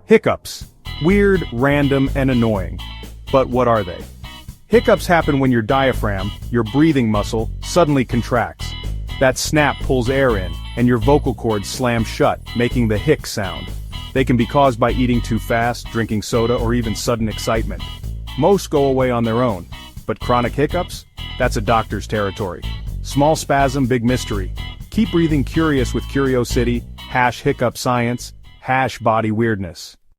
Hiccups. Weird, random, and annoying. But what are they? Hiccups happen when your diaphragm, your breathing muscle, suddenly contracts. That snap pulls air in, and your vocal cords slam shut, making the hic sound. They can be caused by eating too fast, drinking soda, or even sudden excitement. Most go away on their own. But chronic hiccups? That's a doctor's territory. Small spasm, big mystery. Keep breathing curious with CurioCity, #HiccupScience, #BodyWeirdness.